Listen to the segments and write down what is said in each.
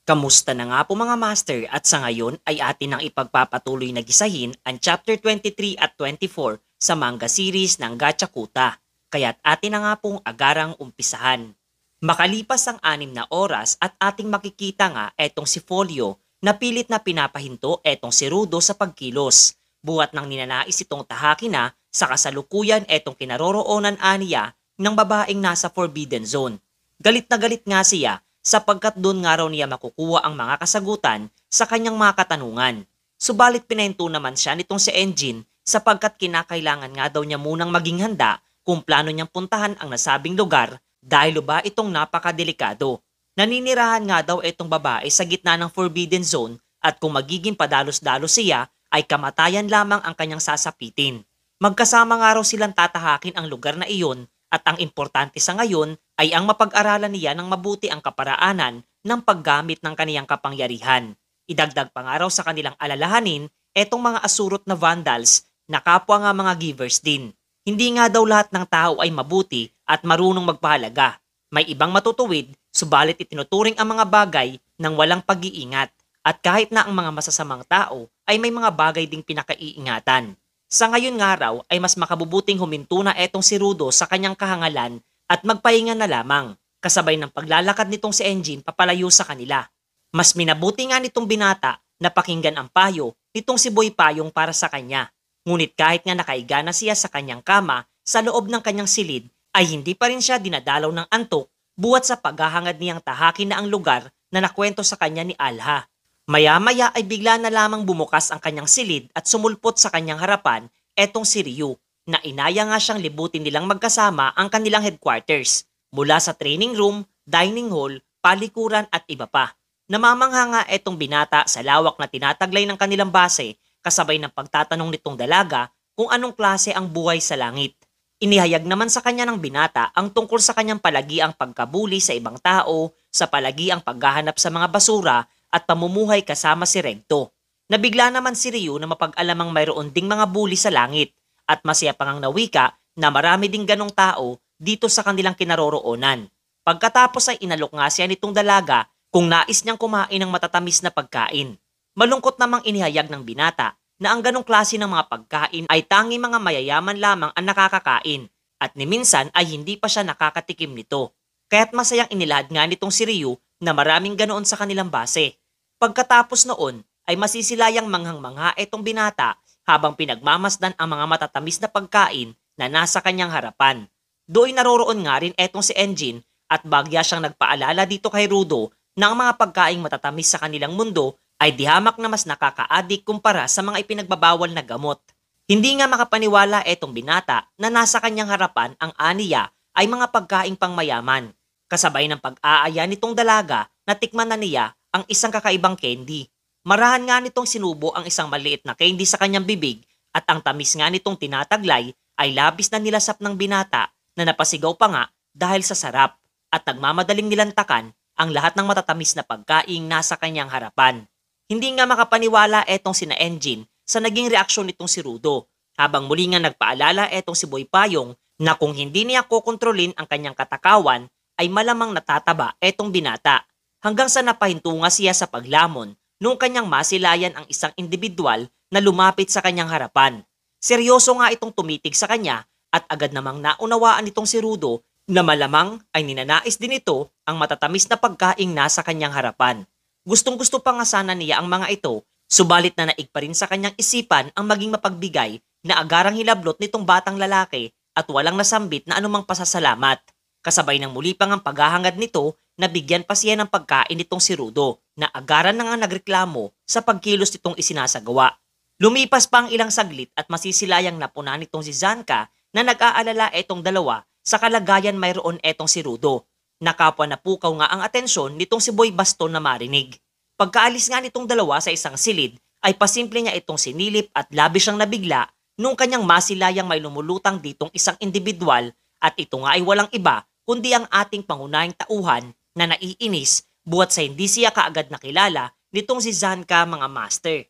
Kamusta na nga po mga master at sa ngayon ay atin nang ipagpapatuloy na gisahin ang chapter 23 at 24 sa manga series ng Gachakuta. Kaya't atin na nga pong agarang umpisahan. Makalipas ang 6 na oras at ating makikita nga etong si Folio na pilit na pinapahinto etong si Rudo sa pagkilos. Buhat nang ninanais itong tahaki na sa kasalukuyan etong kinaroroonan aniya ng babaeng nasa Forbidden Zone. Galit na galit nga siya sapagkat doon nga raw niya makukuha ang mga kasagutan sa kanyang mga katanungan. Subalit pinento naman siya nitong si Engine sapagkat kinakailangan nga daw niya munang maging handa kung plano niyang puntahan ang nasabing lugar dahil ba itong napakadelikado. Naninirahan nga daw itong babae sa gitna ng Forbidden Zone at kung magiging padalos-dalos siya ay kamatayan lamang ang kanyang sasapitin. Magkasama nga raw silang tatahakin ang lugar na iyon at ang importante sa ngayon ay ang mapag-aralan niya ng mabuti ang kaparaanan ng paggamit ng kaniyang kapangyarihan. Idagdag pa nga raw sa kanilang alalahanin etong mga asurot na vandals na kapwa nga mga givers din. Hindi nga daw lahat ng tao ay mabuti at marunong magpahalaga. May ibang matutuwid, subalit itinuturing ang mga bagay ng walang pag-iingat. At kahit na ang mga masasamang tao ay may mga bagay ding pinakaiingatan. Sa ngayon nga raw ay mas makabubuting huminto na etong si Rudo sa kanyang kahangalan at magpahinga na lamang, kasabay ng paglalakad nitong si Engine papalayo sa kanila. Mas minabuti nga nitong binata na pakinggan ang payo nitong si Boy Payong para sa kanya. Ngunit kahit nga nakaiga na siya sa kanyang kama sa loob ng kanyang silid ay hindi pa rin siya dinadalaw ng antok buhat sa paghahangad niyang tahakin na ang lugar na nakwento sa kanya ni Alha. Maya-maya ay bigla na lamang bumukas ang kanyang silid at sumulpot sa kanyang harapan etong si Ryu na inaya nga siyang libutin nilang magkasama ang kanilang headquarters mula sa training room, dining hall, palikuran at iba pa. Namamangha nga etong binata sa lawak na tinataglay ng kanilang base kasabay ng pagtatanong nitong dalaga kung anong klase ang buhay sa langit. Inihayag naman sa kanya ng binata ang tungkol sa kanyang palagiang pagkabuli sa ibang tao, sa palagiang paghahanap sa mga basura at pamumuhay kasama si Regto. Nabigla naman si Ryu na mapag-alamang mayroon ding mga bully sa langit at masaya pang nawika na marami ding ganong tao dito sa kanilang kinaroroonan. Pagkatapos ay inalok nga siya nitong dalaga kung nais niyang kumain ng matatamis na pagkain. Malungkot namang inihayag ng binata na ang ganong klase ng mga pagkain ay tanging mga mayayaman lamang ang nakakakain at ni minsan ay hindi pa siya nakakatikim nito. Kaya't masayang inilahad nga nitong si Ryu na maraming ganoon sa kanilang base. Pagkatapos noon ay masisilayang manghang-mangha itong binata habang pinagmamasdan ang mga matatamis na pagkain na nasa kanyang harapan. Doon naroroon nga rin etong si Engine at bagya siyang nagpaalala dito kay Rudo na ang mga pagkaing matatamis sa kanilang mundo ay dihamak na mas nakaka-addict kumpara sa mga ipinagbabawal na gamot. Hindi nga makapaniwala etong binata na nasa kanyang harapan ang aniya ay mga pagkaing pangmayaman. Kasabay ng pag-aaya nitong dalaga na tikman na niya ang isang kakaibang candy. Marahan nga nitong sinubo ang isang maliit na candy sa kanyang bibig at ang tamis nga nitong tinataglay ay labis na nilasap ng binata na napasigaw pa nga dahil sa sarap at nagmamadaling nilantakan ang lahat ng matatamis na pagkaing nasa kanyang harapan. Hindi nga makapaniwala etong sina Engine sa naging reaksyon nitong si Rudo habang muli nga nagpaalala etong si Boy Payong na kung hindi niya kokontrolin ang kanyang katakawan ay malamang natataba etong binata hanggang sa napahinto nga siya sa paglamon nung kanyang masilayan ang isang individual na lumapit sa kanyang harapan. Seryoso nga itong tumitig sa kanya at agad namang naunawaan nitong si Rudo na malamang ay ninanais din ito ang matatamis na pagkaing nasa kanyang harapan. Gustong-gusto pa nga sana niya ang mga ito, subalit na naig pa rin sa kanyang isipan ang maging mapagbigay na agarang hilablot nitong batang lalaki at walang nasambit na anumang pasasalamat. Kasabay ng muli pang ang paghahangad nito na bigyan pa siya ng pagkain nitong si Rudo na agaran na nga nagreklamo sa pagkilos nitong isinasagawa. Lumipas pa ang ilang saglit at masisilayang napuna nitong si Zanka na nag-aalala etong dalawa sa kalagayan mayroon etong si Rudo. Nakapwa na pukaw nga ang atensyon nitong si Boy Baston na marinig. Pagkaalis nga nitong dalawa sa isang silid ay pasimple niya itong sinilip at labis siyang nabigla nung kanyang masilayang may lumulutang ditong isang individual at ito nga ay walang iba kundi ang ating pangunahing tauhan na naiinis buhat sa hindi siya kaagad nakilala nitong si Zanka mga master.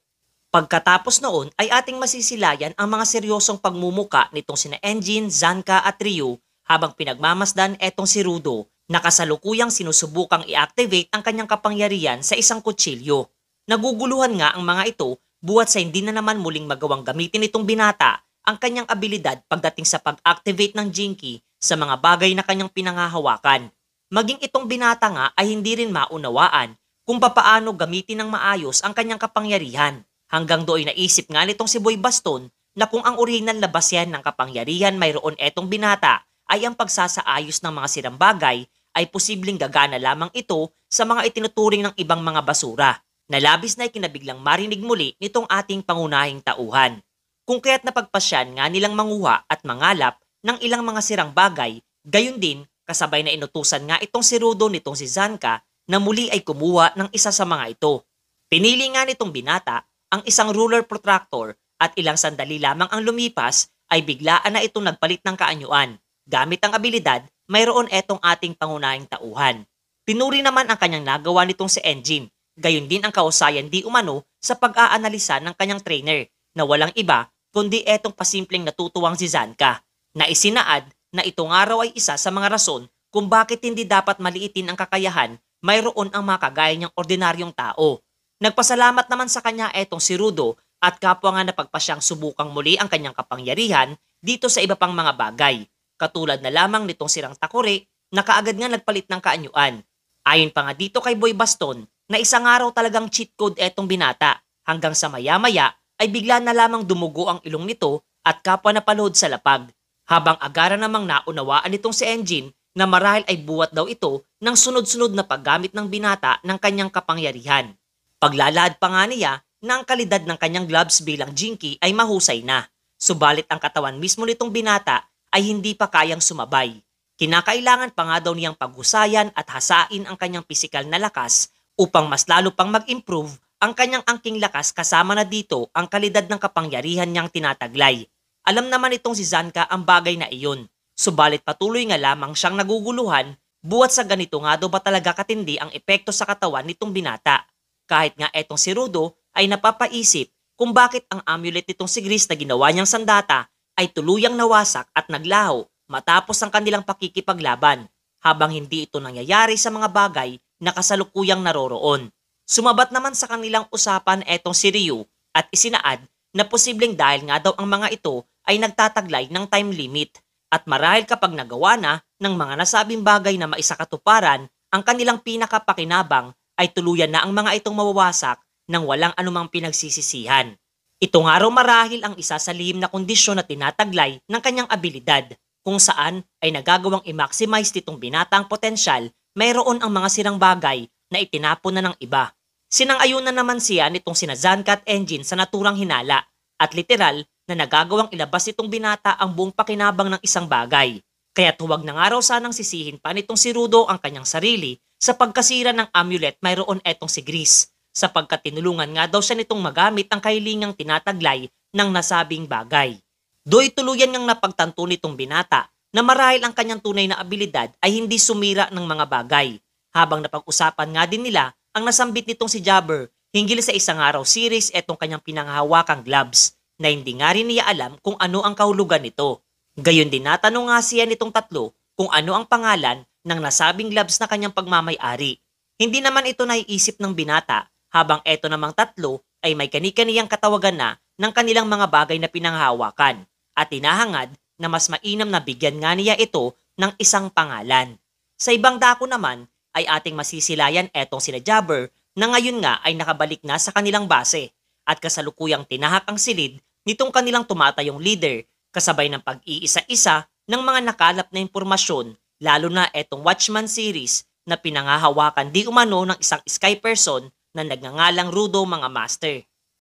Pagkatapos noon ay ating masisilayan ang mga seryosong pagmumuka nitong sina Engine, Zanka at Ryu habang pinagmamasdan etong si Rudo Nakasalukuyang sinusubukang i-activate ang kanyang kapangyarihan sa isang kutsilyo. Naguguluhan nga ang mga ito buhat sa hindi na naman muling magawang gamitin itong binata ang kanyang abilidad pagdating sa pag-activate ng Jinky sa mga bagay na kanyang pinangahawakan. Maging itong binata nga ay hindi rin maunawaan kung papaano gamitin ng maayos ang kanyang kapangyarihan. Hanggang doon naisip nga nitong si Boy Baston na kung ang orihinal na basyan ng kapangyarihan mayroon etong binata ay ang pagsasaayos ng mga sirang bagay, ay posibleng gagana lamang ito sa mga itinuturing ng ibang mga basura na labis na ikinabiglang marinig muli nitong ating pangunahing tauhan. Kung kaya't napagpasyan nga nilang manguha at mangalap ng ilang mga sirang bagay, gayon din kasabay na inutusan nga itong si Rudo nitong si Zanka na muli ay kumuha ng isa sa mga ito. Pinili nga nitong binata ang isang ruler protractor at ilang sandali lamang ang lumipas ay biglaan na itong nagpalit ng kaanyuan. Gamit ang abilidad, mayroon etong ating pangunahing tauhan. Pinuri naman ang kanyang nagawa nitong si Engine, gayon din ang kausayan di umano sa pag-aanalisa ng kanyang trainer na walang iba kundi etong pasimpleng natutuwang si Zanka, na isinaad na itong araw ay isa sa mga rason kung bakit hindi dapat maliitin ang kakayahan mayroon ang mga kagaya niyang ordinaryong tao. Nagpasalamat naman sa kanya etong si Rudo at kapwa nga napagpasyang subukang muli ang kanyang kapangyarihan dito sa iba pang mga bagay. Katulad na lamang nitong sirang takore na kaagad nga nagpalit ng kaanyuan. Ayon pa nga dito kay Boy Baston na isang araw talagang cheat code etong binata hanggang sa maya-maya ay bigla na lamang dumugo ang ilong nito at kapwa napalood sa lapag. Habang agara namang naunawaan nitong si Engine na marahil ay buwat daw ito ng sunod-sunod na paggamit ng binata ng kanyang kapangyarihan. Paglalahad pa nga niya na ang kalidad ng kanyang gloves bilang Jinky ay mahusay na. Subalit ang katawan mismo nitong binata ay hindi pa kayang sumabay. Kinakailangan pa nga daw niyang paghusayan at hasain ang kanyang pisikal na lakas upang mas lalo pang mag-improve ang kanyang angking lakas kasama na dito ang kalidad ng kapangyarihan niyang tinataglay. Alam naman itong si Zanka ang bagay na iyon. Subalit patuloy nga lamang siyang naguguluhan buhat sa ganito nga daw ba talaga katindi ang epekto sa katawan nitong binata. Kahit nga etong si Rudo ay napapaisip kung bakit ang amulet nitong si Gris na ginawa niyang sandata ay tuluyang nawasak at naglaho matapos ang kanilang pakikipaglaban, habang hindi ito nangyayari sa mga bagay na kasalukuyang naroroon. Sumabat naman sa kanilang usapan etong si Ryu at isinaad na posibleng dahil nga daw ang mga ito ay nagtataglay ng time limit at marahil kapag nagawa na ng mga nasabing bagay na maisakatuparan ang kanilang pinakapakinabang ay tuluyan na ang mga itong mawawasak nang walang anumang pinagsisisihan. Ito nga raw marahil ang isa sa lihim na kondisyon na tinataglay ng kanyang abilidad, kung saan ay nagagawang i-maximize nitong binata ang potensyal, mayroon ang mga sirang bagay na itinapon na ng iba. Sinang-ayunan naman siya nitong sina Zanka at Engine sa naturang hinala at literal na nagagawang ilabas nitong binata ang buong pakinabang ng isang bagay. Kaya't huwag na nga raw sanang sisihin pa nitong si Rudo ang kanyang sarili sa pagkasira ng amulet mayroon etong si Gris, sapagkat tinulungan nga daw siya nitong magamit ang kahilingang tinataglay ng nasabing bagay. Do'y tuluyan ngang napagtanto nitong binata na marahil ang kanyang tunay na abilidad ay hindi sumira ng mga bagay, habang napag-usapan nga din nila ang nasambit nitong si Jabber hinggil sa isang araw series etong kanyang pinanghahawakang gloves na hindi nga rin niya alam kung ano ang kahulugan nito. Gayon din natanong nga siya nitong tatlo kung ano ang pangalan ng nasabing gloves na kanyang pagmamay-ari. Hindi naman ito naiisip ng binata, habang eto namang tatlo ay may kani-kaniyang katawagan na ng kanilang mga bagay na pinanghahawakan at tinahangad na mas mainam na bigyan nga niya ito ng isang pangalan. Sa ibang dako naman ay ating masisilayan etong sina Jabber na ngayon nga ay nakabalik na sa kanilang base at kasalukuyang tinahak ang silid nitong kanilang tumatayong leader kasabay ng pag-iisa-isa ng mga nakalap na impormasyon, lalo na etong Watchman series na pinangahawakan di umano ng isang sky person na nagngangalang Rudo mga master.